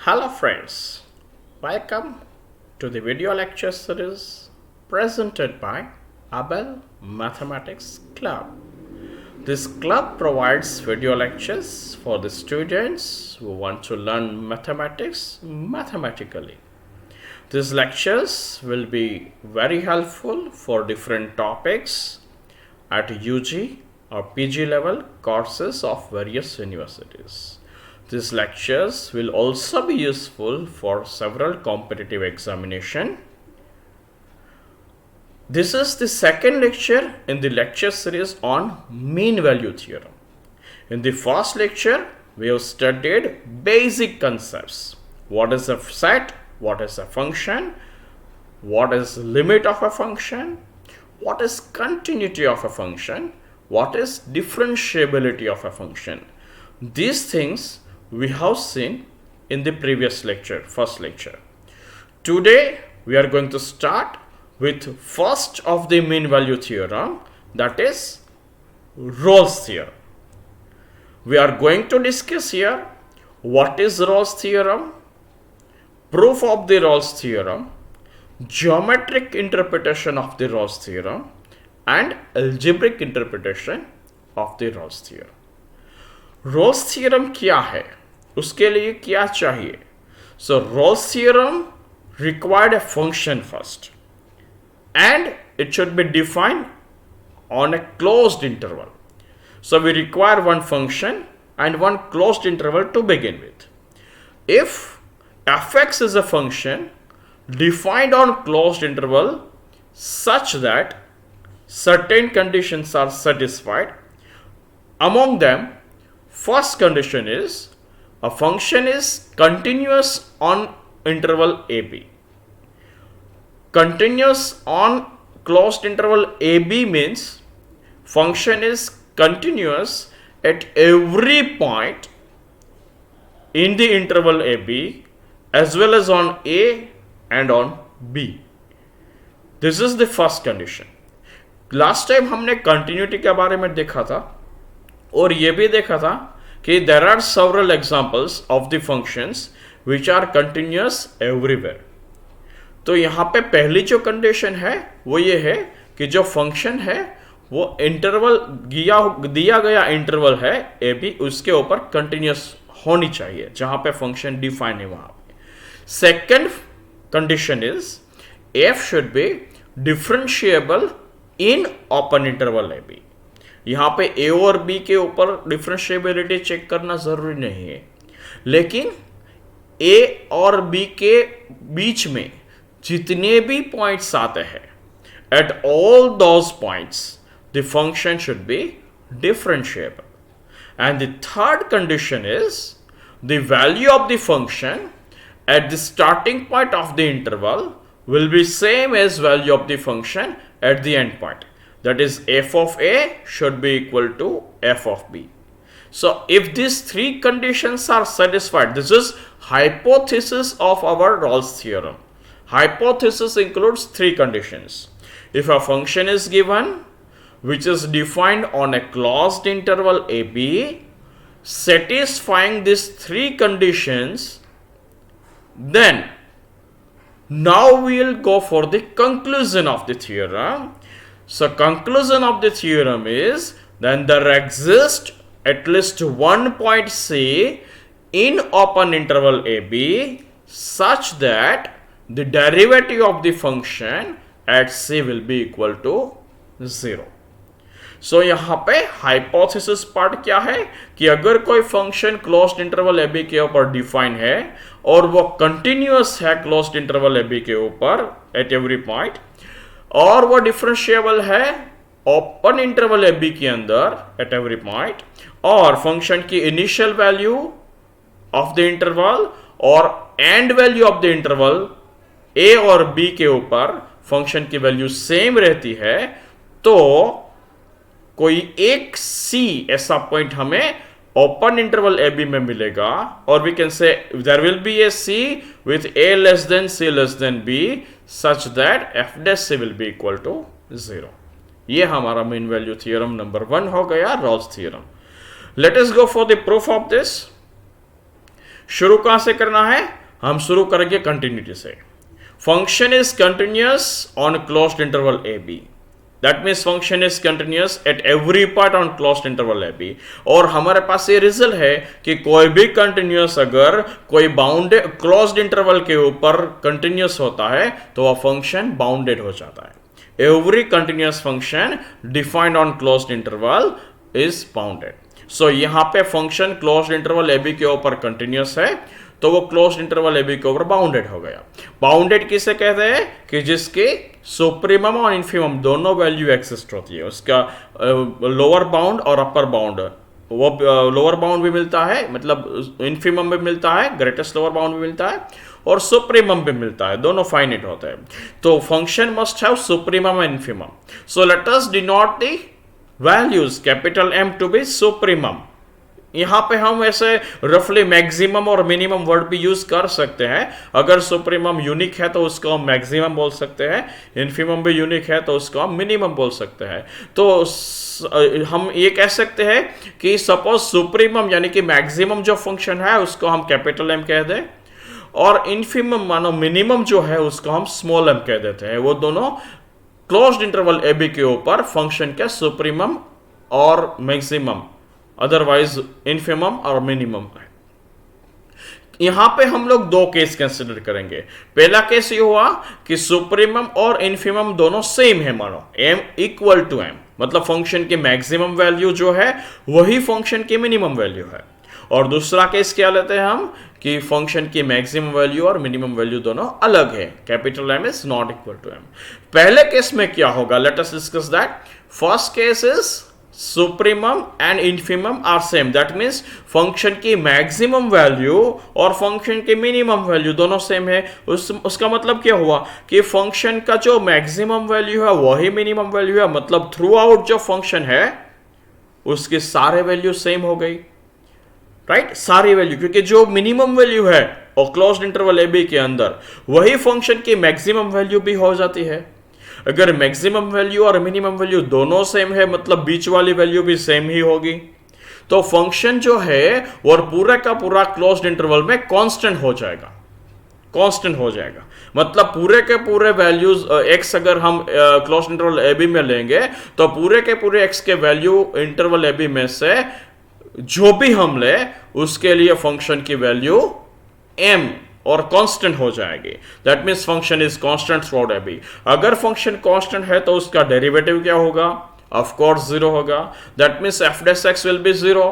Hello friends, welcome to the video lecture series presented by Abel Mathematics Club. This club provides video lectures for the students who want to learn mathematics mathematically. These lectures will be very helpful for different topics at UG or PG level courses of various universities. These lectures will also be useful for several competitive examination. This is the second lecture in the lecture series on mean value theorem. In the first lecture, we have studied basic concepts. What is a set? What is a function? What is limit of a function? What is continuity of a function? What is differentiability of a function? These things we have seen in the previous lecture, first lecture. Today we are going to start with first of the mean value theorem, that is Rolle's theorem. We are going to discuss here what is Rolle's theorem, proof of the Rolle's theorem, geometric interpretation of the Rolle's theorem and algebraic interpretation of the Rolle's theorem. Rolle's theorem क्या है, उसके लिए क्या चाहिए? So Rolle's theorem required a function first and it should be defined on a closed interval. So we require one function and one closed interval to begin with. If fx is a function defined on closed interval such that certain conditions are satisfied, among them first condition is a function is continuous on interval AB. Continuous on closed interval AB means function is continuous at every point in the interval AB as well as on A and on B. This is the first condition. Last time हमने continuity के बारे में देखा था और ये भी देखा था कि there are several examples of the functions which are continuous everywhere. तो यहाँ पे पहली जो कंडीशन है वो ये है कि जो फंक्शन है वो इंटरवल दिया गया इंटरवल है ए बी, उसके ऊपर कंटिन्यूस होनी चाहिए जहाँ पे फंक्शन डिफाइन है वहाँ पे. Second condition is F should be differentiable in open interval A B. यहाँ पे ए और बी के ऊपर डिफरेंशिएबिलिटी चेक करना जरूरी नहीं है, लेकिन ए और बी के बीच में जितने भी पॉइंट्स आते हैं at all those points the function should be differentiable. And the third condition is the value of the function at the starting point of the interval will be same as value of the function at the end point. That is, f of a should be equal to f of b. So if these three conditions are satisfied, this is hypothesis of our Rolle's theorem. Hypothesis includes three conditions. If a function is given which is defined on a closed interval ab, satisfying these three conditions, then now we will go for the conclusion of the theorem. So conclusion of the theorem is then there exists at least one point C in open interval AB such that the derivative of the function at C will be equal to 0. So यहाँ पे hypothesis part क्या है कि अगर कोई function closed interval ए B के ऊपर define है और वो कंटिन्यूअस है क्लोज्ड इंटरवल ए बी के ऊपर एट एवरी पॉइंट और वो डिफरेंशिएबल है ओपन इंटरवल ए बी के अंदर एट एवरी पॉइंट और फंक्शन की initial value of the interval और end value of the interval A और बी के ऊपर फंक्शन की वैल्यू सेम रहती है, तो कोई एक सी ऐसा पॉइंट हमें ओपन इंटरवल ए बी में मिलेगा और we can say there will be A C with A less than C less than B such that F dash C will be equal to 0. ये हमारा मीन वैल्यू थ्योरम नंबर 1 हो गया, Rolle's theorem. Let us go for the proof of this. शुरू कहां से करना है? हम शुरू करेंगे कंटिन्यूटी से। Function is continuous on closed interval A B, that means function is continuous at every point on closed interval A B. और हमारे पास ये रिजल्ट है कि कोई भी कंटिन्यूअस अगर कोई बाउंडेड क्लोज्ड इंटरवल के ऊपर कंटिन्यूअस होता है तो वह फंक्शन बाउंडेड हो जाता है। Every continuous function defined on closed interval is bounded. So यहां पे फंक्शन क्लोज्ड इंटरवल ए बी के ऊपर कंटिन्यूअस है तो वो क्लोज्ड इंटरवल ए बी के ऊपर बाउंडेड हो गया। बाउंडेड किसे कहते हैं? कि जिसके सुप्रीमम और इन्फीमम दोनों वैल्यू एक्सिस्ट होती है। उसका लोअर बाउंड और अपर बाउंड, वो लोअर बाउंड भी मिलता है, मतलब इन्फीमम भी मिलता है, ग्रेटेस्ट लोअर बाउंड भी मिलता है, और सुप्रीमम भी मिलता है, दोनों फाइनाइट होते हैं। तो function must have supremum and infimum. So let us denote the values capital M to be supremum. यहां पे हम ऐसे रफली मैक्सिमम और मिनिमम वर्ड भी यूज कर सकते हैं। अगर सुप्रीमम यूनिक है तो उसको हम मैक्सिमम बोल सकते हैं, इन्फीमम भी यूनिक है तो उसको हम मिनिमम बोल सकते हैं। तो हम ये कह सकते हैं कि सपोज सुप्रीमम यानी कि मैक्सिमम जो फंक्शन है उसको हम कैपिटल एम कह दें, और इन्फीमम मानो मिनिमम जो है उसको हम स्मॉल एम कह देते हैं। वो दोनों क्लोज्ड इंटरवल ए बी के ऊपर फंक्शन के सुप्रीमम और मैक्सिमम, अदरवाइज इन्फीमम और मिनिमम है। यहां पे हम लोग दो केस कंसिडर करेंगे। पहला केस ये हुआ कि सुप्रीमम और इन्फीमम दोनों सेम है, मानो m इक्वल टू m, मतलब फंक्शन की मैक्सिमम वैल्यू जो है वही फंक्शन की मिनिमम वैल्यू है। और दूसरा केस क्या लेते हैं हम कि फंक्शन की मैक्सिमम वैल्यू और मिनिमम वैल्यू दोनों अलग है, capital M is not equal to m। पहले केस में क्या होगा? Let us discuss that. First case is supremum and infimum are same, that means function की मैक्सिमम वैल्यू और फंक्शन की मिनिमम वैल्यू दोनों सेम है। उसका मतलब क्या हुआ कि फंक्शन का जो मैक्सिमम वैल्यू है वही मिनिमम वैल्यू है, मतलब थ्रू आउट जो फंक्शन है उसके सारे वैल्यू सेम हो गई, राइट? सारी वैल्यू, क्योंकि जो मिनिमम वैल्यू है और क्लोज्ड इंटरवल ए बी के अंदर वही फंक्शन की मैक्सिमम वैल्यू भी हो जाती है। अगर मैक्सिमम वैल्यू और मिनिमम वैल्यू दोनों सेम है मतलब बीच वाली वैल्यू भी सेम ही होगी, तो फंक्शन जो है वो पूरा का पूरा क्लोज्ड इंटरवल में कांस्टेंट हो जाएगा, कांस्टेंट हो जाएगा। मतलब पूरे के पूरे वैल्यूज x अगर हम क्लोज्ड इंटरवल ए बी में लेंगे तो पूरे के पूरे x के वैल्यू इंटरवल ए बी में से जो भी हम ले उसके लिए फंक्शन की वैल्यू m और कांस्टेंट हो जाएगी। That means function is constant throughout A B. अगर फंक्शन कांस्टेंट है तो उसका डेरिवेटिव क्या होगा? ऑफ कोर्स जीरो होगा। That means F dash X will be zero.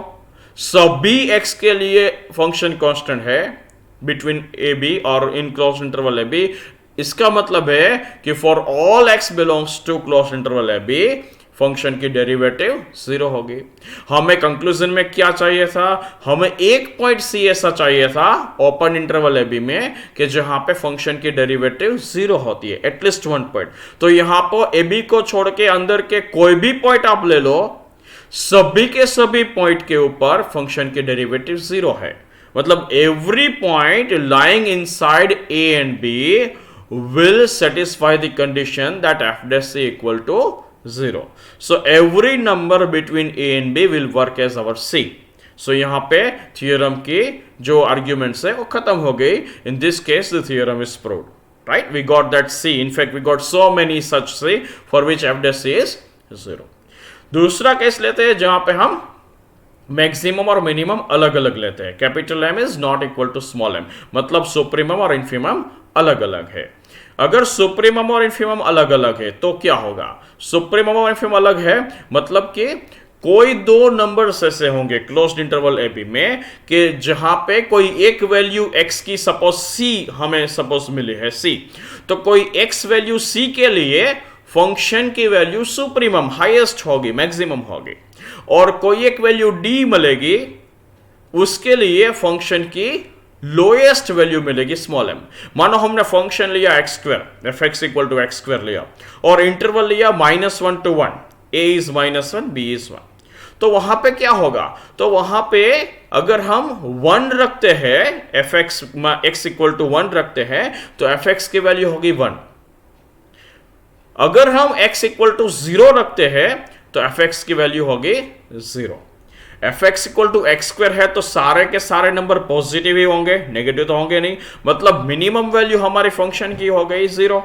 सभी x के लिए फंक्शन कांस्टेंट है बिटवीन ए बी और in closed interval A B. इसका मतलब है कि for all x belongs to closed interval A B function की डेरिवेटिव जीरो होगी। हमें कंक्लूजन में क्या चाहिए था? हमें एक पॉइंट सी ऐसा चाहिए था ओपन इंटरवल ए बी में कि जहां पे फंक्शन की डेरिवेटिव जीरो होती है, एटलीस्ट वन पॉइंट। तो यहां पर ए बी को छोड़ के अंदर के कोई भी पॉइंट आप ले लो, सभी के सभी पॉइंट के ऊपर फंक्शन की डेरिवेटिव जीरो है। मतलब every point lying inside A and B will satisfy the condition that f dash is equal to 0. So every number between a and b will work as our c. So यहाँ पे theorem की जो arguments है वो खत्म हो गई. In this case the theorem is proved. Right? We got that c. In fact we got so many such c for which f dash is 0. दूसरा केस लेते हैं जहां पे हम मैक्सिमम और मिनिमम अलग अलग लेते हैं. Capital M is not equal to small m, मतलब सुप्रीमम और इन्फीमम अलग अलग है. अगर सुप्रीमम और इन्फीमम अलग अलग है तो क्या होगा? सुप्रीमम और इन्फीमम अलग है मतलब कि कोई दो नंबर्स ऐसे होंगे क्लोज्ड इंटरवल ए बी में कि जहां पे कोई एक वैल्यू x की सपोज c हमें सपोज मिली है c, तो कोई x वैल्यू c के लिए फंक्शन की वैल्यू सुप्रीमम हाईएस्ट होगी, मैक्सिमम होगी, और कोई एक वैल्यू d मिलेगी उसके लिए फंक्शन की लोएस्ट वैल्यू मिलेगी स्मॉल m. मानो हमने फंक्शन लिया x square, f x equal to x square लिया और इंटरवल लिया -1 to 1, a is -1 b is 1, तो वहां पे क्या होगा? तो वहां पे अगर हम 1 रखते हैं, f x x equal to 1 रखते हैं तो एफ एक्स की वैल्यू होगी 1. अगर हम x इक्वल टू 0 रखते हैं तो एफ एक्स की वैल्यू होगी 0. F x equal to x square है तो सारे के सारे नंबर पॉजिटिव ही होंगे, नेगेटिव तो होंगे नहीं। मतलब मिनिमम वैल्यू हमारी फंक्शन की हो गई 0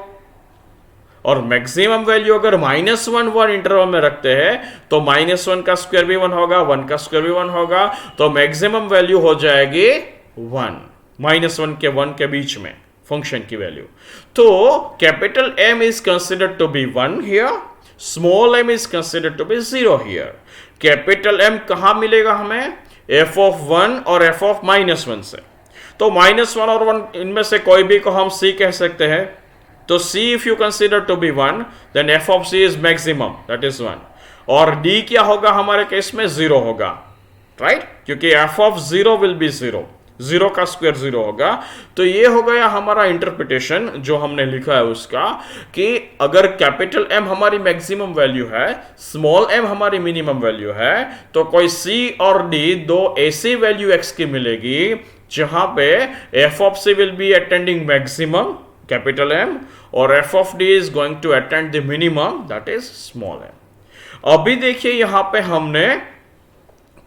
और मैक्सिमम वैल्यू अगर -1 इंटरवल में रखते हैं तो -1 का स्क्वायर भी 1 होगा, 1 का स्क्वायर भी 1 होगा, तो मैक्सिमम वैल्यू हो जाएगी 1, -1 के 1 के बीच में फंक्शन की वैल्यू। तो capital M is considered to be 1 here, small m is considered to be 0 here. Capital M कहां मिलेगा हमें? f ऑफ 1 और f ऑफ -1 से। तो -1 और 1 इनमें से कोई भी को हम c कह सकते हैं। तो c if you consider to be 1 then f of c is maximum, that is 1। और d क्या होगा हमारे केस में? 0 होगा, राइट? क्योंकि f of 0 will be 0, 0 का स्क्वायर 0 होगा। तो ये हो गया हमारा इंटरप्रिटेशन जो हमने लिखा है उसका, कि अगर कैपिटल M हमारी मैक्सिमम वैल्यू है, स्मॉल m हमारी मिनिमम वैल्यू है, तो कोई c और d दो ऐसी वैल्यू x की मिलेगी जहां पे f of c will be attending maximum capital M और f of d is going to attend the minimum, that is small m। अभी देखिए यहां पे हमने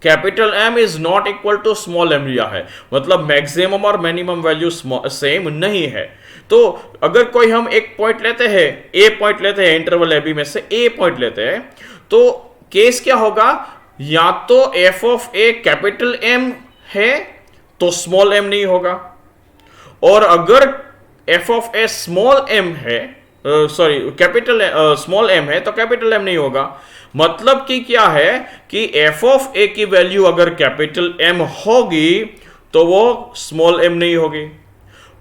capital M is not equal to small m लिया है, मतलब मैक्सिमम और मिनिमम वैल्यू सेम नहीं है। तो अगर कोई हम एक पॉइंट लेते हैं, a पॉइंट लेते हैं इंटरवल ab में से a पॉइंट लेते हैं, तो केस क्या होगा? या तो f of a capital M है तो स्मॉल m नहीं होगा, और अगर f of a small m है, सॉरी कैपिटल स्मॉल m है तो कैपिटल M नहीं होगा। मतलब कि क्या है कि f of a की वैल्यू अगर कैपिटल M होगी तो वो स्मॉल m नहीं होगी,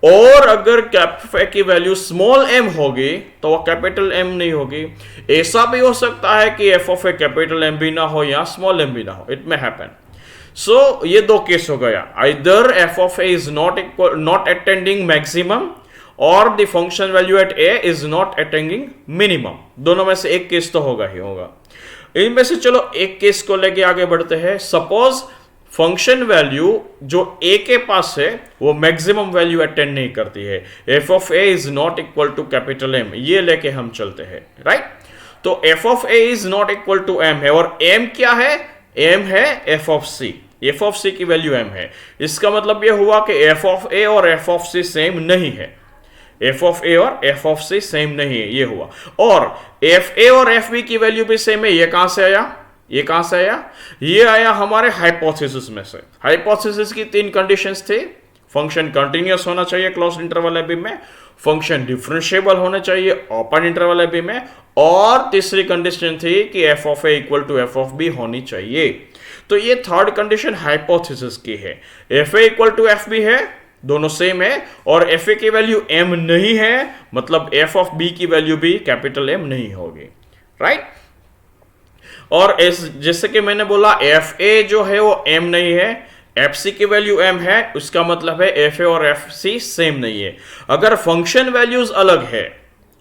और अगर f of a की वैल्यू स्मॉल m होगी तो वो कैपिटल M नहीं होगी। ऐसा भी हो सकता है कि f of a capital M भी ना हो या स्मॉल m भी ना हो, इट मे हैपन। सो ये दो केस हो गया, either f of a is not attending maximum और the function value at a is not attending minimum. दोनों में से एक केस तो होगा ही होगा। इनमें से चलो एक केस को लेके आगे बढ़ते हैं। सपोज फंक्शन वैल्यू जो a के पास है वो मैक्सिमम वैल्यू अटेंड नहीं करती है, f of a is not equal to capital M, ये लेके हम चलते हैं, राइट? तो f of a is not equal to M है, और M क्या है? M है f of c, f of c की वैल्यू M है। इसका मतलब यह हुआ कि f of a और f of c सेम नहीं है, f of a और f of c सेम नहीं है, ये हुआ। और f a और f b की वैल्यू भी सेम है, ये कहां से आया? ये कहां से आया? ये आया हमारे हाइपोथेसिस में से। हाइपोथेसिस की 3 कंडीशंस थी। फंक्शन कंटिन्यूअस होना चाहिए क्लोज्ड इंटरवल ab में, फंक्शन डिफरेंशिएबल होना चाहिए ओपन इंटरवल ab में, और तीसरी कंडीशन थी कि f of a equal to f of b होनी चाहिए। तो ये थर्ड कंडीशन हाइपोथेसिस की है। f a equal to f b है, दोनों सेम है, और f a की वैल्यू m नहीं है, मतलब f of b की वैल्यू भी कैपिटल M नहीं होगी, राइट? और जैसे कि मैंने बोला f a जो है वो m नहीं है, f c की वैल्यू m है, उसका मतलब है f a और f c सेम नहीं है। अगर फंक्शन वैल्यूज अलग है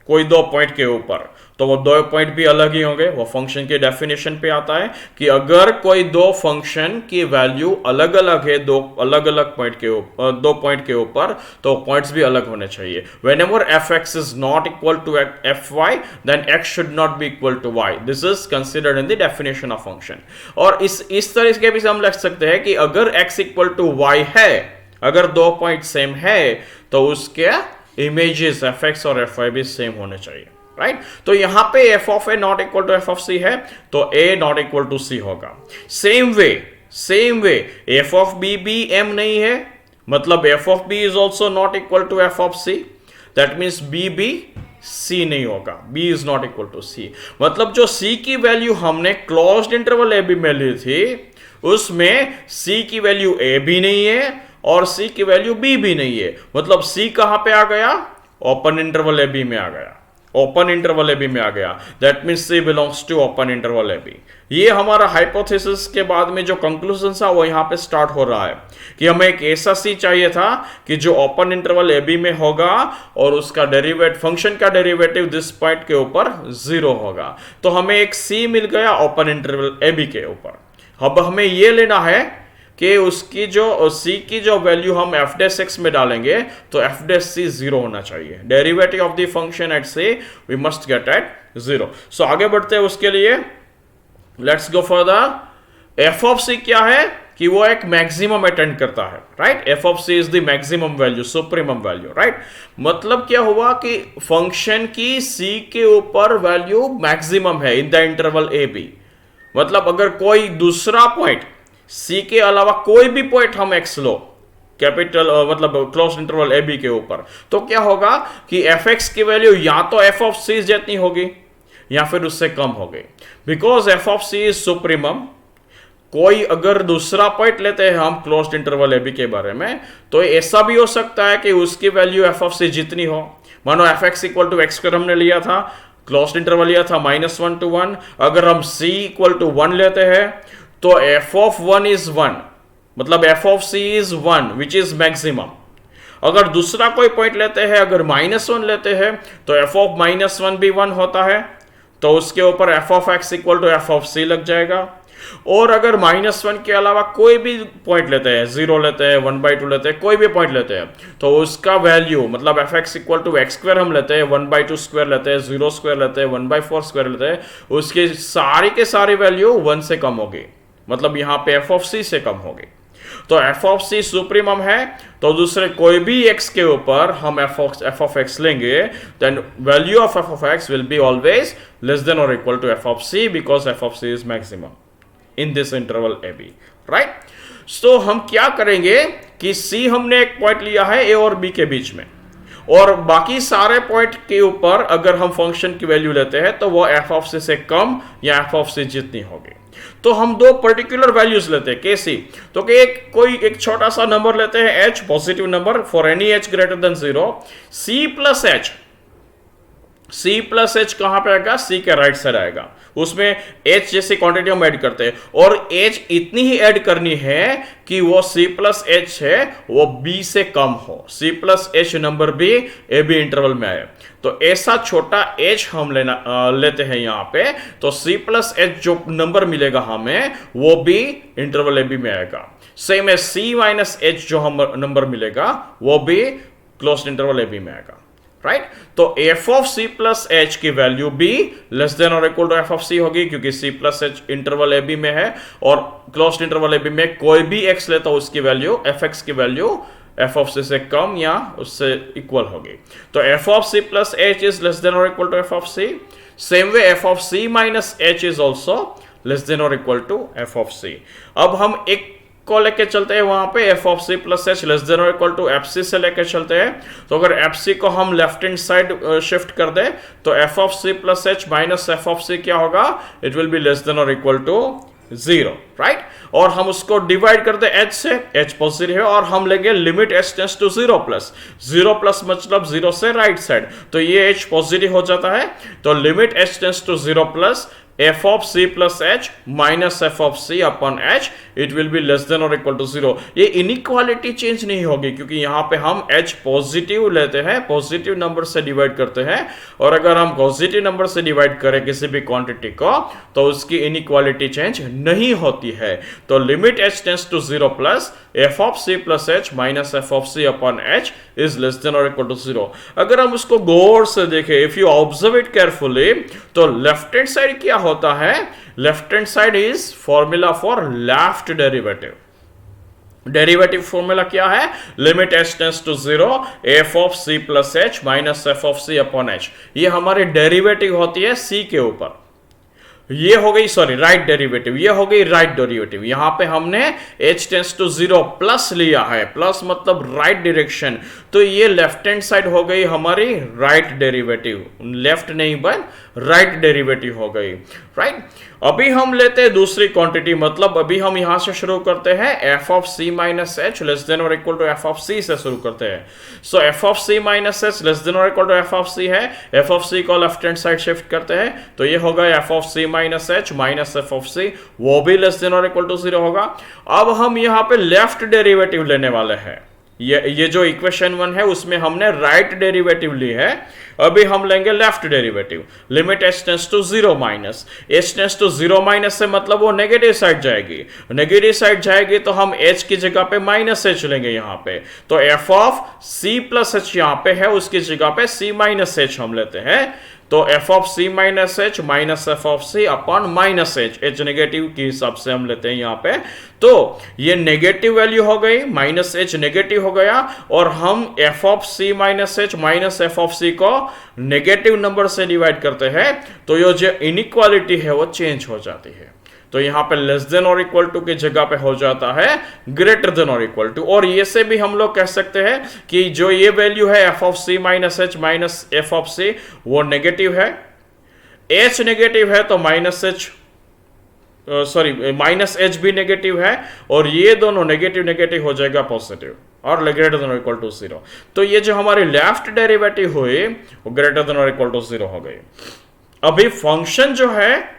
कोई दो पॉइंट के ऊपर, तो वो दो पॉइंट भी अलग ही होंगे। वो फंक्शन के डेफिनेशन पे आता है कि अगर कोई दो फंक्शन की वैल्यू अलग अलग है, दो अलग अलग पॉइंट के ऊपर, दो पॉइंट के ऊपर, तो पॉइंट्स भी अलग होने चाहिए। whenever fx is not equal to fy then x should not be equal to y, this is considered in the definition of function। और इस तरह के भी हम लिख सकते हैं कि अगर x इक्वल टू y है, अगर दो पॉइंट सेम है, तो उसके इमेजेस fx और fy भी सेम होने चाहिए, राइट? तो यहां पे f of a not equal to f of c है, तो a not equal to c होगा। Same way f of b भी m नहीं है, मतलब f of b is also not equal to f of c, that means b भी c नहीं होगा, b is not equal to c। मतलब जो c की वैल्यू हमने क्लोज्ड इंटरवल ab में ली थी, उसमें c की वैल्यू a भी नहीं है और c की वैल्यू b भी नहीं है। मतलब c कहां पे आ गया? ओपन इंटरवल ab में आ गया, ओपन इंटरवल ab में आ गया, that means c belongs to open interval ab। ये हमारा हाइपोथेसिस के बाद में जो कंक्लूजन था वो यहाँ पे स्टार्ट हो रहा है कि हमें एक ऐसा c चाहिए था कि जो ओपन इंटरवल ab में होगा और उसका डेरिवेटिव, फंक्शन का डेरिवेटिव दिस पॉइंट के ऊपर 0 होगा। तो हमें एक c मिल गया ओपन इंटरवल ab के ऊपर। अब हमें ये लेना है कि उसकी जो c की जो वैल्यू हम f डैश x में डालेंगे तो f डैश c 0 होना चाहिए। Derivative of the function at c we must get at 0। So आगे बढ़ते हैं उसके लिए, let's go for the F of C क्या है कि वो एक मैक्सिमम अटेंड करता है, right. F of C is the maximum value, supremum value, right. मतलब क्या हुआ कि फंक्शन की सी के ऊपर वैल्यू मैक्सिमम है in the interval A b. मतलब अगर कोई दूसरा पॉइंट सी के अलावा कोई भी पॉइंट हम एक्स लो कैपिटल मतलब क्लोज इंटरवल ए बी के ऊपर, तो क्या होगा कि एफ एक्स की वैल्यू या तो एफ ऑफ सी जितनी होगी या फिर उससे कम होगी, because F of C is supremum. कोई अगर दूसरा पॉइंट लेते हैं हम क्लोज्ड इंटरवल ए बी के बारे में, तो ऐसा भी हो सकता है कि उसकी वैल्यू एफ ऑफ सी जितनी हो। मानो f x equal to x हमने लिया था, क्लोज्ड इंटरवल लिया था -1 to 1। अगर हम c इक्वल टू 1 लेते हैं तो एफ ऑफ 1 इज 1, मतलब f of C is 1 which is maximum. अगर दूसरा कोई पॉइंट लेते हैं, अगर -1 लेते हैं, तो एफ ऑफ -1 भी 1 होता है, तो उसके ऊपर F of X equal to F of C लग जाएगा। और अगर -1 के अलावा कोई भी पॉइंट लेते हैं, 0 लेते हैं, 1/2 लेते हैं, कोई भी पॉइंट लेते हैं, तो उसका वैल्यू मतलब f x equal to x square हम लेते हैं, 1/2 स्क्वायर लेते हैं, 0 स्क्वायर लेते हैं, 1/4 स्क्वायर लेते हैं, उसकी सारी के सारी वैल्यू 1 से कम होगी, मतलब यहां पे एफ ऑफ सी से कम होगी। तो एफ ऑफ सी सुप्रीमम है, तो दूसरे कोई भी एक्स के ऊपर हम एफ ऑफ एक्स लेंगे, then value of F of X will be always less than और equal to F of C, because F of C is maximum in this interval A B, right. So हम क्या करेंगे कि सी हमने एक point लिया है ए और बी के बीच में, और बाकी सारे पॉइंट के ऊपर अगर हम फंक्शन की वैल्यू लेते हैं तो वो एफ ऑफ सी से कम या एफ ऑफ सी जितनी होगी। तो हम दो पर्टिकुलर वैल्यूज लेते हैं कैसी, तो कि एक छोटा सा नंबर लेते हैं h, positive number for any h greater than 0, c plus h। c plus H कहां पे आएगा, c के राइट साइड आएगा, उसमें h जैसी क्वांटिटी हम ऐड करते हैं, और h इतनी ही ऐड करनी है कि वो c प्लस एच है वो b से कम हो, c प्लस एच नंबर भी ए बी इंटरवल में आए। तो ऐसा छोटा h हम लेते हैं यहां पे, तो c प्लस एच जो नंबर मिलेगा हमें वो भी इंटरवल ए बी में आएगा। सेम है c माइनस एच जो हम नंबर मिलेगा वो भी क्लोज्ड इंटरवल ए बी में आएगा, राइट। तो F of C plus h की वैल्यू भी लेस देन और equal to F of c होगी, क्योंकि सी प्लस एच इंटरवल ए बी में है, और क्लोज्ड इंटरवल ए बी में कोई भी एक्स लेता हो उसकी वैल्यू एफ एक्स की वैल्यू एफ ऑफ सी से कम या उससे इक्वल होगी। तो F of C plus H is less than और equal to F of C. Same way F of C minus H is also less than और equal to F of C. अब हम एक को लेके चलते हैं वहां पे, F of C plus H less than और इक्वल टू एफ सी से लेके चलते हैं। तो अगर एफ सी को हम लेफ्ट हैंड साइड शिफ्ट कर दे तो F of C plus H minus F of C क्या होगा, it will be less than और इक्वल टू 0, राइट। और हम उसको डिवाइड कर दे h से, h पॉजिटिव है, और हम लेंगे limit h tends to 0 plus, 0 plus मतलब 0 से राइट साइड, तो ये h पॉजिटिव हो जाता है। तो limit h tends to 0 plus f of C plus H minus F of C upon h, it will be less than और equal to 0। ये इनइक्वालिटी चेंज नहीं होगी, क्योंकि यहां पे हम h पॉजिटिव लेते हैं, पॉजिटिव नंबर से डिवाइड करते हैं, और अगर हम पॉजिटिव नंबर से डिवाइड करें किसी भी क्वांटिटी को तो उसकी इनइक्वालिटी चेंज नहीं होती है। तो limit h tends to 0 plus f of C plus H minus F of C upon h is less than और इक्वल टू 0। अगर हम उसको गौर से देखें, if you observe it carefully, तो लेफ्ट हैंड साइड क्या होता है, left hand side is formula for left derivative. Derivative formula क्या है, limit h tends to 0 F of C plus H minus F of C upon h. ये हमारी derivative होती है c के ऊपर। ये हो गई राइट डेरिवेटिव, ये हो गई राइट डेरिवेटिव। यहां पे हमने h टेंड्स टू 0 प्लस लिया है, प्लस मतलब राइट डायरेक्शन, तो ये लेफ्ट हैंड साइड हो गई हमारी राइट डेरिवेटिव, लेफ्ट नहीं बन राइट डेरिवेटिव हो गई, राइट। अभी हम लेते हैं दूसरी क्वांटिटी, मतलब अभी हम यहां से शुरू करते हैं F of C minus H less than और equal to F of C से शुरू करते हैं। So F of C minus H less than और equal to F of C है, एफ ऑफ सी को लेफ्ट हैंड साइड शिफ्ट करते हैं, तो ये होगा F of C minus H minus F of C, वो भी लेस देन और इक्वल टू 0 होगा। अब हम यहां पे लेफ्ट डेरिवेटिव लेने वाले हैं। ये जो इक्वेशन 1 है उसमें हमने राइट डेरिवेटिव ली है, अभी हम लेंगे left derivative. Limit h tends to 0 minus, h tends to 0 minus से मतलब वो नेगेटिव साइड जाएगी, नेगेटिव साइड जाएगी तो हम h की जगह पे माइनस h लेंगे यहां पे, तो f of c plus h यहां पे है, उसकी जगह पे c माइनस h हम लेते हैं। तो F of C minus F of C upon minus h negative के हिसाब से हम लेते हैं यहां पे। तो ये नेगेटिव वैल्यू हो गई, माइनस एच नेगेटिव हो गया, और हम F of C minus F of C को नेगेटिव नंबर से डिवाइड करते हैं, तो ये जो इनइक्वालिटी है वो चेंज हो जाती है। तो यहां पे लेस देन और इक्वल टू की जगह पे हो जाता है ग्रेटर देन और इक्वल टू। और ये से भी हम लोग कह सकते हैं कि जो ये वैल्यू है F of C minus F of C वो नेगेटिव है, एच नेगेटिव है तो माइनस एच भी नेगेटिव है, और ये दोनों नेगेटिव हो जाएगा पॉजिटिव और ग्रेटर देन और इक्वल टू 0। तो ये जो हमारी लेफ्ट डेरिवेटिव हुई वो ग्रेटर देन और इक्वल टू 0 हो गई। अभी फंक्शन जो है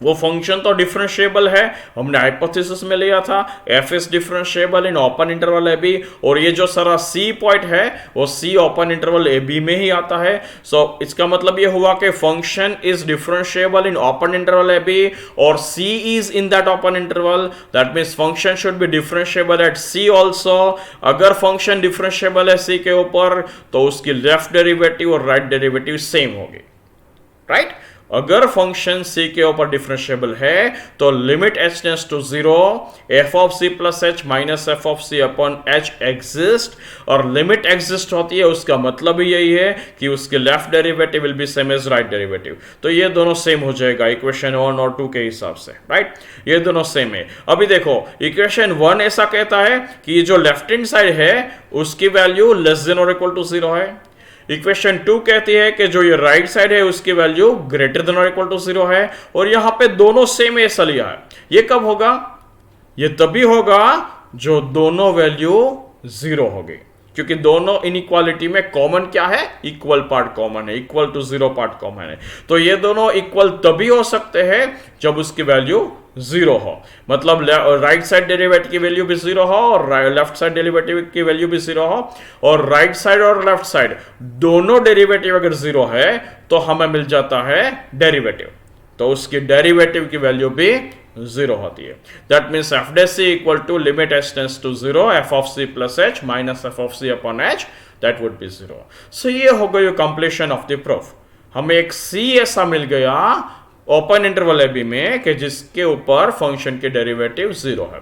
वो फंक्शन तो डिफरेंशिएबल है, हमने हाइपोथेसिस में लिया था f is differentiable in open interval A B, और ये जो सारा सी पॉइंट है वो सी ओपन इंटरवल ए बी में ही आता है। सो इसका मतलब ये हुआ कि function is differentiable in open interval A B और C is in that open interval, that means function should be differentiable at C also. अगर फंक्शन डिफरेंशिएबल है सी के ऊपर तो उसकी लेफ्ट डेरिवेटिव और राइट डेरिवेटिव सेम होगी, right. अगर फंक्शन c के ऊपर डिफरेंशिएबल है तो limit h tends to 0 F of C plus H minus F of C upon H exist, और लिमिट एग्जिस्ट होती है उसका मतलब ही यही है कि उसके left derivative will be same as right derivative. तो ये दोनों सेम हो जाएगा इक्वेशन 1 और 2 के हिसाब से, राइट। ये दोनों सेम है। अभी देखो इक्वेशन 1 ऐसा कहता है कि जो लेफ्ट हैंड साइड है उसकी वैल्यू लेस देन और इक्वल टू 0 है। इक्वेशन 2 कहती है कि जो ये राइट साइड है उसकी वैल्यू ग्रेटर देन और इक्वल टू 0 है, और यहां पे दोनों सेम ऐसा लिया है। ये कब होगा? ये तभी होगा जो दोनों वैल्यू 0 होगी, क्योंकि दोनों इनइक्वालिटी में कॉमन क्या है? इक्वल पार्ट कॉमन है, इक्वल टू 0 पार्ट कॉमन है। तो ये दोनों इक्वल तभी हो सकते हैं जब उसकी वैल्यू 0 हो, मतलब राइट साइड डेरिवेटिव की वैल्यू भी 0 हो और लेफ्ट साइड डेरिवेटिव की वैल्यू भी 0 हो, और राइट साइड और लेफ्ट साइड दोनों डेरिवेटिव अगर 0 है तो हमें मिल जाता है डेरिवेटिव, तो उसकी डेरिवेटिव की वैल्यू भी 0 होती है। That means f dash c equal to limit h tends to 0 F of C plus H minus F of C upon h, that would be 0। So ये हो गई कंप्लीशन ऑफ द प्रूफ। हमें एक सी ऐसा मिल गया ओपन इंटरवल ए b में कि जिसके ऊपर फंक्शन के डेरिवेटिव 0 है।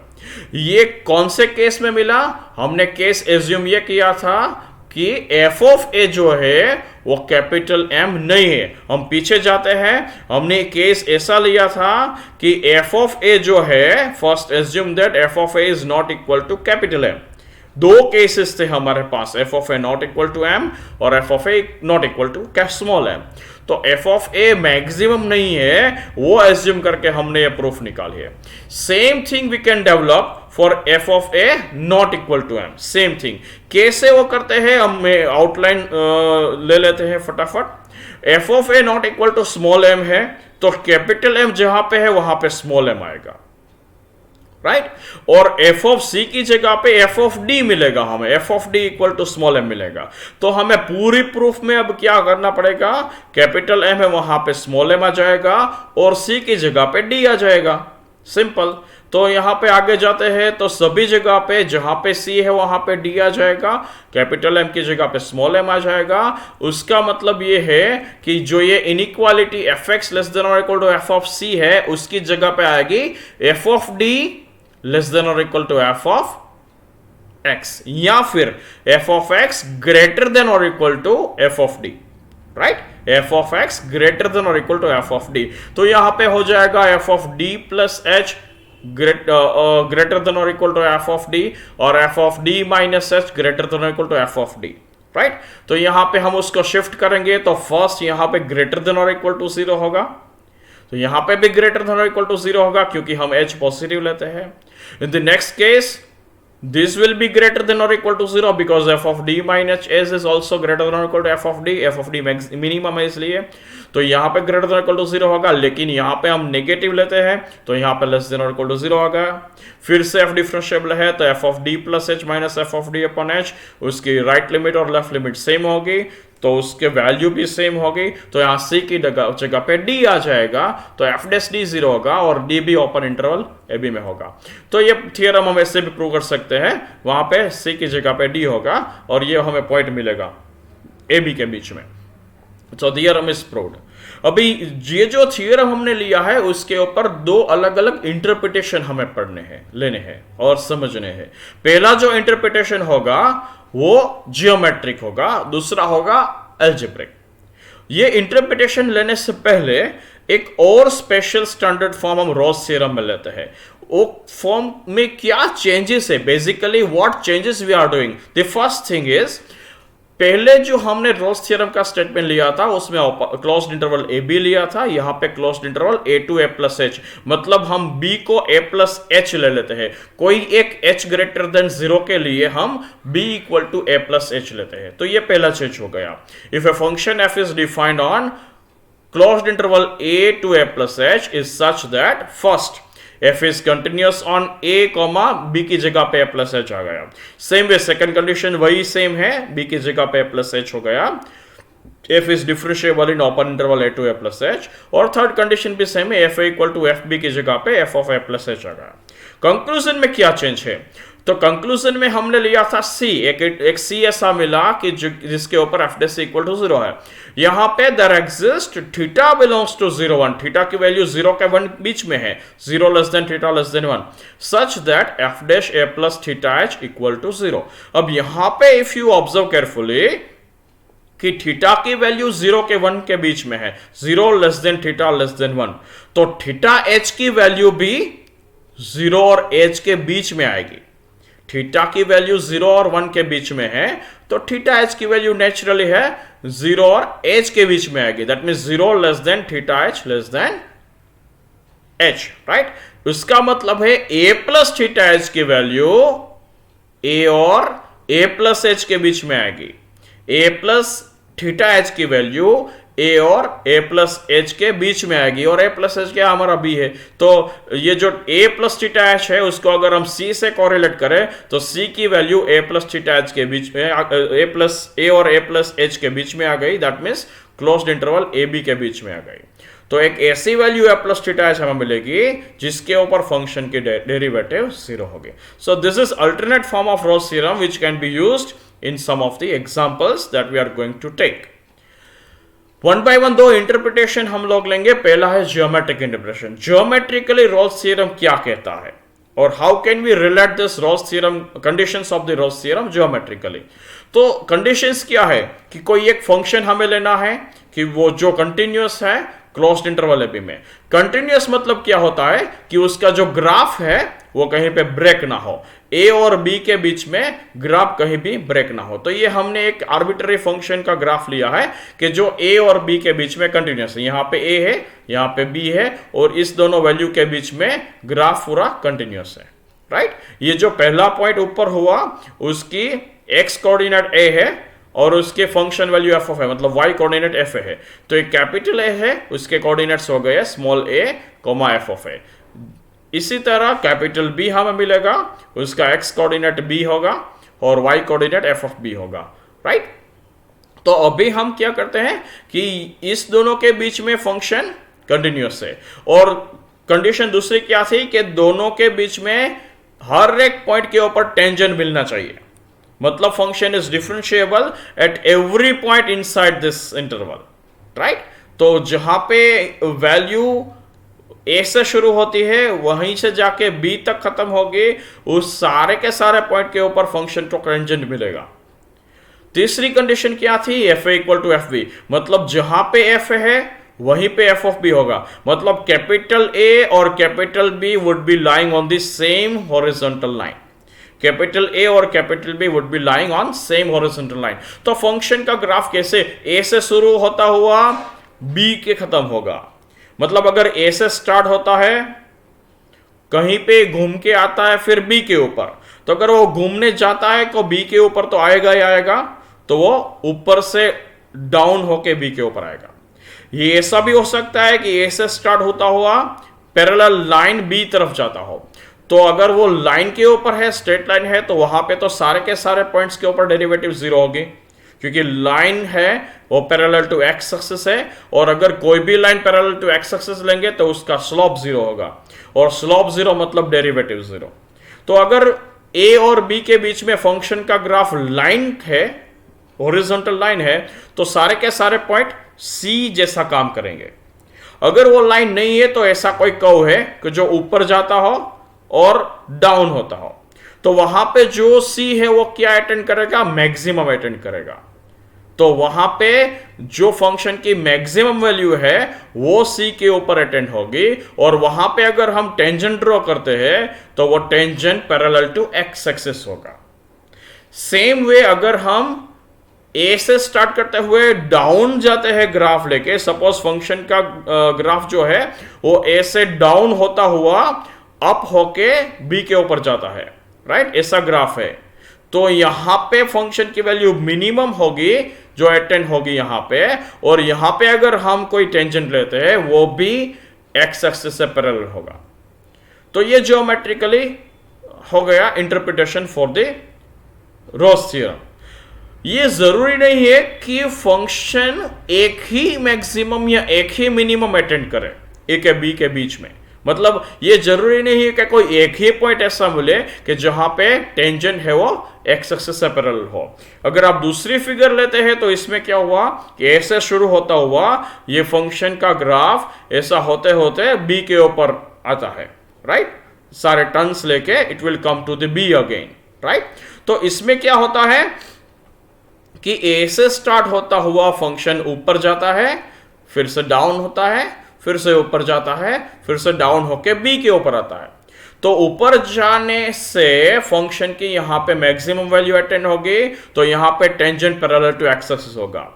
ये कौन से केस में मिला? हमने केस एज्यूम ये किया था कि एफ ऑफ ए जो है वो कैपिटल एम नहीं है। हम पीछे जाते हैं, हमने केस ऐसा लिया था कि एफ ऑफ ए जो है, first assume that F of A is not equal to capital M. दो केसेस थे हमारे पास, F of A not equal to M और F of A not equal to small M. तो F of A maximum नहीं है वो assume करके हमने ये प्रूफ निकाली है। Same thing we can develop for f of A not equal to m. Same thing कैसे वो करते हैं, हम आउटलाइन ले लेते हैं फटाफट। F of A not equal to small m है तो कैपिटल एम जहां पे है वहां पे स्मॉल एम आएगा, राइट। और एफ ऑफ सी की जगह पे एफ ऑफ डी मिलेगा, हमें f of d equal to small m मिलेगा। तो हमें पूरी प्रूफ में अब क्या करना पड़ेगा? कैपिटल एम है वहां पे स्मॉल एम आ जाएगा और सी की जगह पे डी आ जाएगा, सिंपल। तो यहां पे आगे जाते हैं तो सभी जगह पे जहां पे सी है वहां पे डी आ जाएगा, कैपिटल एम की जगह पे स्मॉल एम आ जाएगा। उसका मतलब ये है कि जो ये inequality F X less than और equal to F of C है उसकी जगह पे आएगी F of D less than और equal to F of X, या फिर F of X greater than और equal to F of D, right. F of X greater than और equal to F of D. तो यहां पे हो जाएगा F of D plus H greater than और equal to F of D, और F of D minus H greater than और equal to F of D, right. तो यहां पे हम उसको शिफ्ट करेंगे तो फर्स्ट यहां पे ग्रेटर देन और इक्वल टू 0 होगा, तो यहां पे भी ग्रेटर देन और इक्वल टू 0 होगा क्योंकि हम h पॉजिटिव लेते हैं। इन the next case this will be greater than or equal to 0 because f of d minus s is also greater than or equal to f of d minimum है इसलिए, तो यहां पे greater than or equal to 0 होगा। लेकिन यहां पे हम नेगेटिव लेते हैं तो यहां पे लेस देन और इक्वल टू 0 होगा। फिर से f डिफरेंशिएबल है तो f of d plus h minus f of d upon h, उसकी राइट लिमिट और लेफ्ट लिमिट सेम होगी तो उसके वैल्यू भी सेम होगी। तो यहां c की जगह पे d आ जाएगा तो f डैश d 0 होगा और d भी ओपन इंटरवल ए बी में होगा। तो ये थियरम हम ऐसे भी प्रूव कर सकते हैं, वहां पे c की जगह पे d होगा और ये हमें पॉइंट मिलेगा ए बी के बीच में। सो थियरम इज प्रूव्ड। अभी ये जो थियरम हमने लिया है उसके ऊपर दो अलग अलग इंटरप्रिटेशन हमें पढ़ने हैं, लेने हैं और समझने हैं। पहला जो इंटरप्रिटेशन होगा वो जियोमेट्रिक होगा, दूसरा होगा एल्जेब्रिक। ये इंटरप्रिटेशन लेने से पहले एक और स्पेशल स्टैंडर्ड फॉर्म हम रॉस थ्योरम में लेते हैं। वो फॉर्म में क्या चेंजेस है, basically what changes we are doing. The first thing is, पहले जो हमने रॉस थ्योरम का स्टेटमेंट लिया था उसमें क्लोज्ड इंटरवल ए बी लिया था, यहां पे closed interval a to a plus h, मतलब हम बी को ए प्लस एच ले लेते हैं। कोई एक एच ग्रेटर देन 0 के लिए हम b equal to a plus h लेते हैं। तो ये पहला चेंज हो गया। If a function f is defined on closed interval a to a plus h is such that first f is continuous on a comma b की जगह पे a plus h आ गया। सेम वे सेकंड कंडीशन वही same है, b की जगह पे a plus h हो गया। f is differentiable in open interval a to a plus h, और थर्ड कंडीशन भी सेम है, f इक्वल टू एफ बी की जगह पे f of a plus h आ गया। कंक्लूजन में क्या चेंज है, तो कंक्लूजन में हमने लिया था c, एक c ऐसा मिला कि जिसके ऊपर f dash इक्वल टू 0 है। यहां पे there exist theta belongs to 0 1, theta की वैल्यू 0 के 1 बीच में है, 0 less than theta less than 1, such that f dash a plus theta h equal to 0। अब यहां पे इफ यू ऑब्जर्व केयरफुली कि थीटा की वैल्यू 0 के 1 के बीच में है, 0 less than theta less than 1, तो थीटा h की वैल्यू भी 0 और h के बीच में आएगी। थीटा की वैल्यू 0 और 1 के बीच में है, तो थीटा h की वैल्यू नेचुरली है 0 और h के बीच में आएगी। That means 0 less than theta h less than h, right. उसका मतलब है a प्लस थीटा h की वैल्यू a और a प्लस h के बीच में आएगी, a प्लस थीटा h की वैल्यू a और a प्लस h के बीच में आएगी, और a प्लस h क्या हमारा b है। तो ये जो a प्लस थीटा h है उसको अगर हम c से कोरिलेट करें तो c की value a plus theta h के बीच में a और a प्लस h के बीच में आ गई। That means closed interval a b के बीच में आ गई। तो एक ऐसी value a plus theta h हमें मिलेगी जिसके ऊपर फंक्शन के डेरिवेटिव 0 हो गए। So this is alternate form of Ross theorem which can be used in some of the examples that we are going to take. One by one दो interpretation हम लोग लेंगे। पहला है geometric interpretation. Geometrically Rolle's theorem क्या कहता है और how can we relate this Rolle's theorem, conditions of the Rolle's theorem geometrically. तो कंडीशंस क्या है कि कोई एक फंक्शन हमें लेना है कि वो जो कंटिन्यूअस है क्लोज्ड इंटरवल ए बी में। कंटिन्यूअस मतलब क्या होता है कि उसका जो ग्राफ है वो कहीं पे ब्रेक ना हो, ए और बी के बीच में ग्राफ कहीं भी ब्रेक ना हो। तो ये हमने एक आर्बिट्ररी फंक्शन का ग्राफ लिया है कि जो ए और बी के बीच में कंटिन्यूअस है, यहाँ पे ए है यहाँ पे बी है, और इस दोनों वैल्यू के बीच में ग्राफ पूरा कंटिन्यूअस है, राइट। ये जो पहला पॉइंट ऊपर हुआ उसकी एक्स कोऑर्डिनेट ए है और उसके फंक्शन वैल्यू एफ ऑफ है, मतलब वाई कोऑर्डिनेट एफ है। तो एक कैपिटल ए है, उसके कोऑर्डिनेट्स हो गए small A comma F of A. इसी तरह कैपिटल बी हमें मिलेगा, उसका एक्स कोऑर्डिनेट बी होगा और y coordinate f of b होगा, राइट। तो अभी हम क्या करते हैं कि इस दोनों के बीच में फंक्शन कंटिन्यूअस है, और कंडीशन दूसरी क्या थी कि दोनों के बीच में हर एक पॉइंट के ऊपर टेंजेंट मिलना चाहिए, मतलब function is differentiable eight every point inside this interval, right. तो जहां पे वैल्यू ए से शुरू होती है वहीं से जाके बी तक खत्म होगी, उस सारे के सारे पॉइंट के ऊपर फंक्शन को टेंजेंट मिलेगा। तीसरी कंडीशन क्या थी, f a equal to f b, मतलब जहां पे एफ है वहीं पे एफ ऑफ बी होगा, मतलब कैपिटल ए और capital B would be lying on the same horizontal line. Capital A और capital B would be lying on same horizontal line. तो फंक्शन का ग्राफ कैसे, ए से शुरू होता हुआ बी के खत्म होगा, मतलब अगर ए से स्टार्ट होता है कहीं पे घूम के आता है फिर बी के ऊपर, तो अगर वो घूमने जाता है तो बी के ऊपर तो आएगा ही आएगा, तो वो ऊपर से डाउन होके बी के ऊपर आएगा। ये ऐसा भी हो सकता है कि ए से स्टार्ट होता हुआ पैरेलल लाइन बी तरफ जाता हो, तो अगर वो लाइन के ऊपर है, स्ट्रेट लाइन है, तो वहां पे तो सारे के सारे पॉइंट्स के ऊपर डेरिवेटिव 0 होगी, क्योंकि लाइन है वो पैरेलल टू एक्स एक्सिस है, और अगर कोई भी line parallel to x axis लेंगे तो उसका स्लोप 0 होगा, और स्लोप 0 मतलब डेरिवेटिव 0। तो अगर ए और बी के बीच में फंक्शन का ग्राफ लाइन है, हॉरिजॉन्टल लाइन है, तो सारे के सारे पॉइंट सी जैसा काम करेंगे। अगर वो लाइन नहीं है तो ऐसा कोई कर्व है कि जो ऊपर जाता हो और डाउन होता हो, तो वहां पे जो सी है वो क्या अटेंड करेगा, मैक्सिमम अटेंड करेगा। तो वहां पे जो फंक्शन की मैक्सिमम वैल्यू है वो सी के ऊपर अटेंड होगी, और वहां पे अगर हम टेंजेंट ड्रॉ करते हैं तो वो tangent parallel to x axis होगा। सेम वे अगर हम ए से स्टार्ट करते हुए डाउन जाते हैं ग्राफ लेके, सपोज फंक्शन का ग्राफ जो है वो ए से डाउन होता हुआ अप होके बी के ऊपर जाता है, राइट, ऐसा ग्राफ है। तो यहां पे फंक्शन की वैल्यू मिनिमम होगी जो अटेंड होगी यहां पे, और यहां पे अगर हम कोई टेंजेंट लेते हैं वो भी एक्स एक्सिस से पैरेलल होगा। तो ये ज्योमेट्रिकली हो गया interpretation for the Rolle's theorem. ये जरूरी नहीं है कि फंक्शन एक ही मैक्सिमम या एक ही मिनिमम अटेंड करे ए के बी के बीच में। मतलब ये जरूरी नहीं है कि कोई एक ही पॉइंट ऐसा मिले कि जहां पे टेंजेंट है वो एक्स एक्सिस से पैरेलल हो। अगर आप दूसरी फिगर लेते हैं तो इसमें क्या हुआ कि ऐसे शुरू होता हुआ ये फंक्शन का ग्राफ ऐसा होते होते बी के ऊपर आता है, राइट, सारे टर्न्स लेके it will come to the b again, right. तो इसमें क्या होता है कि ए से स्टार्ट होता हुआ फंक्शन ऊपर जाता है, फिर से डाउन होता है, फिर से ऊपर जाता है, फिर से डाउन होके बी के ऊपर आता है। तो ऊपर जाने से फंक्शन की यहां पे मैक्सिमम वैल्यू अटेंड होगी, तो यहां पे tangent parallel to x axis होगा।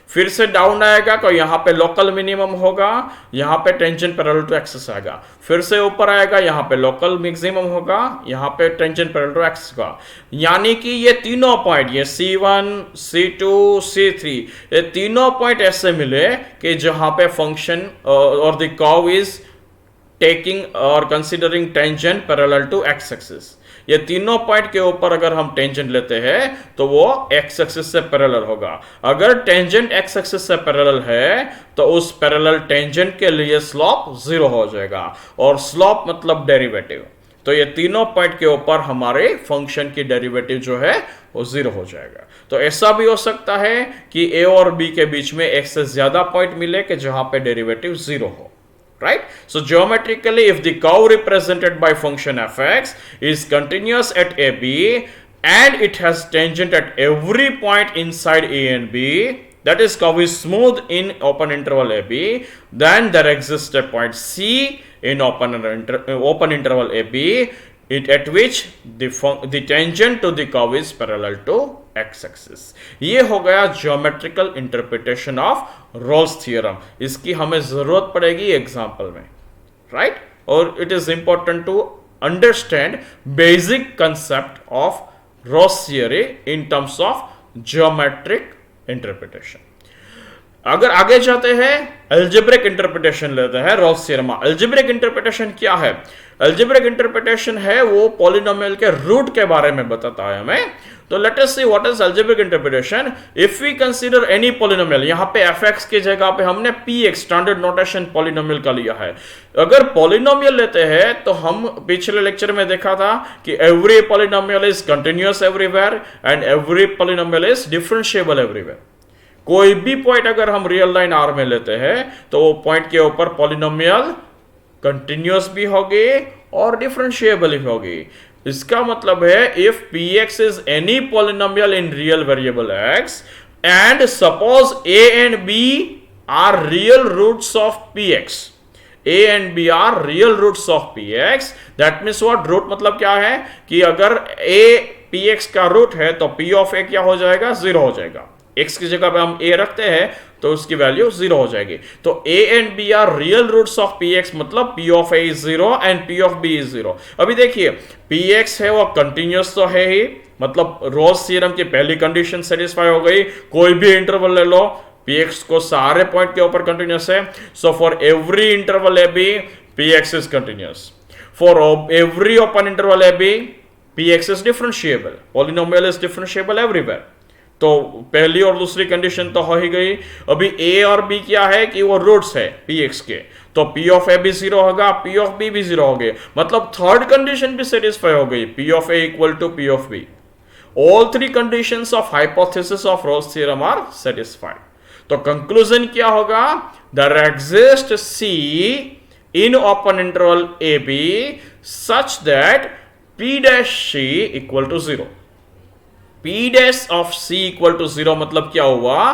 फिर से डाउन आएगा तो यहां पे लोकल मिनिमम होगा, यहां पे टेंजेंट पैरेलल टू एक्सिस आएगा। फिर से ऊपर आएगा, यहां पे लोकल मैक्सिमम होगा, यहां पे टेंजेंट पैरेलल टू एक्सिस का। यानी कि ये तीनों पॉइंट, ये C1, C2, C3, ये तीनों पॉइंट ऐसे मिले कि जहां पे फंक्शन और द कर्व इज टेकिंग और considering tangent parallel to x axis. ये तीनों पॉइंट के ऊपर अगर हम टेंजेंट लेते हैं तो वो एक्स एक्सिस से पैरेलल होगा। अगर टेंजेंट एक्स एक्सिस से पैरेलल है तो उस पैरेलल टेंजेंट के लिए स्लोप 0 हो जाएगा, और स्लोप मतलब डेरिवेटिव। तो ये तीनों पॉइंट के ऊपर हमारे फंक्शन की डेरिवेटिव जो है वो 0 हो जाएगा। तो ऐसा भी हो सकता है कि ए और बी के बीच में एक से ज्यादा पॉइंट मिले कि जहां पे डेरिवेटिव 0 हो, right? So geometrically, if the curve represented by function fx is continuous at AB and it has tangent at every point inside A and B, that is curve is smooth in open interval AB, then there exists a point C in open interval AB, at which the tangent to the curve is parallel to x axis. ये हो गया geometrical interpretation of Rolle's theorem. इसकी हमें जरूरत पड़ेगी example में, राइट? और it is important to understand basic concept of Rolle's theory in terms of geometric interpretation. अगर आगे जाते हैं अलजेब्रिक इंटरप्रिटेशन लेते हैं रोल्स थ्योरम। अलजेब्रिक इंटरप्रिटेशन क्या है? अलजेब्रिक इंटरप्रिटेशन है वो पॉलिनोमियल के रूट के बारे में बताता है हमें। तो let us see what is algebraic interpretation. If we consider any polynomial, यहां पे fx की जगह पे हमने px स्टैंडर्ड नोटेशन पॉलिनोमियल का लिया है। अगर पॉलिनोमियल लेते हैं तो हम पिछले लेक्चर में देखा था कि every polynomial is continuous everywhere and every polynomial is differentiable everywhere. कोई भी पॉइंट अगर हम रियल लाइन आर में लेते हैं तो वो पॉइंट के ऊपर पॉलिनोमियल कंटिन्यूअस भी होगी और डिफरेंशिएबल भी होगी। इसका मतलब है if px is any polynomial in real variable x and suppose a and b are real roots of px, a and b are real roots of px, that means what? Root मतलब क्या है कि अगर a px का root है तो p of a क्या हो जाएगा? 0 हो जाएगा। x की जगह पे हम a रखते हैं तो उसकी वैल्यू 0 हो जाएगी। तो a and b are real roots of px, मतलब p of a is 0 and p of b is 0। अभी देखिए px है वो कंटिन्यूअस तो है ही, मतलब रोल्स थ्योरम की पहली कंडीशन सेटिस्फाई हो गई। कोई भी इंटरवल ले लो, px को सारे पॉइंट के ऊपर कंटिन्यूअस है। So for every interval ab px is continuous. For every open interval ab px is differentiable, polynomial is differentiable everywhere. तो पहली और दूसरी कंडीशन तो हो ही गई। अभी a और b क्या है कि वो रूट्स है px के, तो p ऑफ a भी 0 होगा, p ऑफ b भी 0 हो गए, मतलब थर्ड कंडीशन भी सेटिस्फाई हो गई, p of a equal to p of b। All three conditions of hypothesis of Rolle's theorem are satisfied. तो कंक्लूजन क्या होगा? There exist c in open interval A b such that p dash C equal to 0। P dash of c equal to 0 मतलब क्या हुआ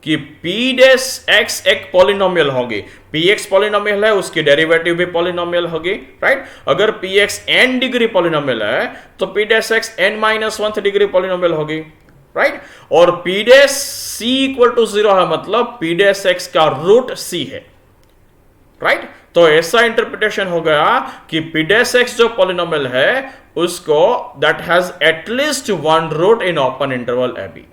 कि P dash x एक polynomial होगी, p x polynomial है, उसकी डेरिवेटिव भी पॉलिनोमियल होगी, राइट। अगर p x n degree polynomial है तो p dash x n minus 1 degree polynomial होगी, राइट। और P dash C equal to 0 है मतलब पी डैश एक्स का रूट सी है, राइट। तो ऐसा इंटरप्रिटेशन हो गया कि पी डैश एक्स जो पॉलिनोमियल है उसको that has at least one root in open interval A B,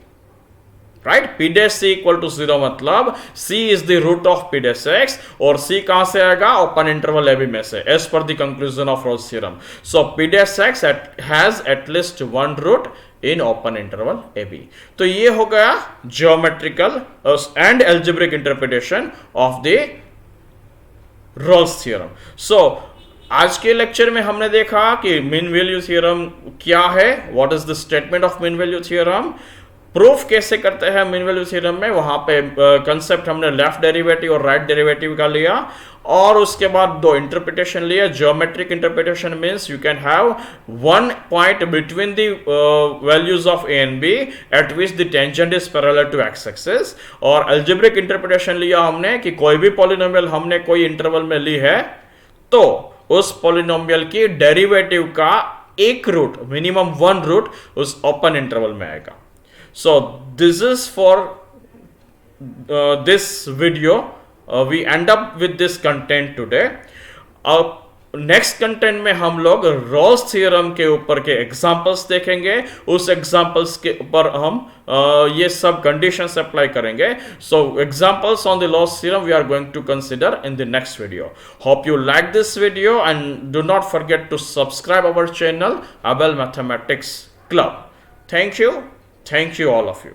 right. P dash C equal to 0 मतलब C is the root of P dash X, और सी कहां से आएगा? ओपन इंटरवल ए b में से, as per the conclusion of Rolle's theorem. So P dash X has at least one root in open interval A B. तो ये हो गया geometrical and algebraic interpretation of the Rolle's theorem. So आज के lecture में हमने देखा कि मीन वैल्यू थ्योरम क्या है, what is the statement of mean value theorem, proof कैसे करते हैं मीन वैल्यू थ्योरम में, वहां पे कंसेप्ट हमने लेफ्ट डेरिवेटिव और राइट डेरिवेटिव का लिया, और उसके बाद दो इंटरप्रिटेशन लिया। Geometric interpretation means you can have one point between the values of a and b at which the tangent is parallel to x axis. और अलजेब्रिक इंटरप्रिटेशन लिया हमने कि कोई भी पॉलिनोमियल हमने कोई इंटरवल में ली है तो उस पॉलिनोमियल की डेरिवेटिव का एक रूट, मिनिमम वन रूट, उस ओपन इंटरवल में आएगा। So this is for this video. We end up with this content today. Next content में हम लोग रोल्स थ्योरम के ऊपर के एग्जांपल्स देखेंगे, उस एग्जांपल्स के ऊपर हम ये सब कंडीशंस अप्लाई करेंगे। So examples on the Rolle's theorem we are going to consider in the next video. Hope you like this video and do not forget to subscribe our channel Abel Mathematics Club. Thank you all of you.